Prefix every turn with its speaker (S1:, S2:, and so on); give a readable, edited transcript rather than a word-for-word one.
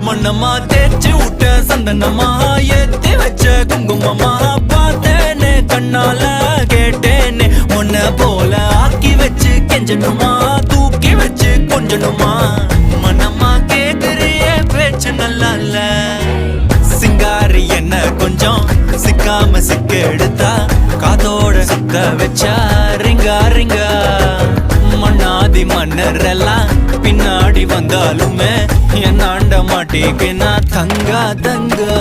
S1: மண்ணம்மா தேய்ச்சி விட்ட சந்தனமா ஏத்தி வச்ச குங்குமமா பார்த்தேனே கண்ணால கேட்டேனே உன்ன போல ஆக்கி வச்சு கெஞ்சணுமா தூக்கி வச்சு கொஞ்சணுமா மனமா கேக்குறிய பேச்சு நல்லா இல்ல சிங்காரி என்ன கொஞ்சம் சிக்காம சிக்க எடுத்தா காதோட சுத்த வச்சா ரிங்கா ரிங்கா மண்ணாதி மன்னர் எல்லாம் பின்னாடி வந்தாலுமே என் ஆண்ட மாட்டேக்கு நான் தங்கா தங்கா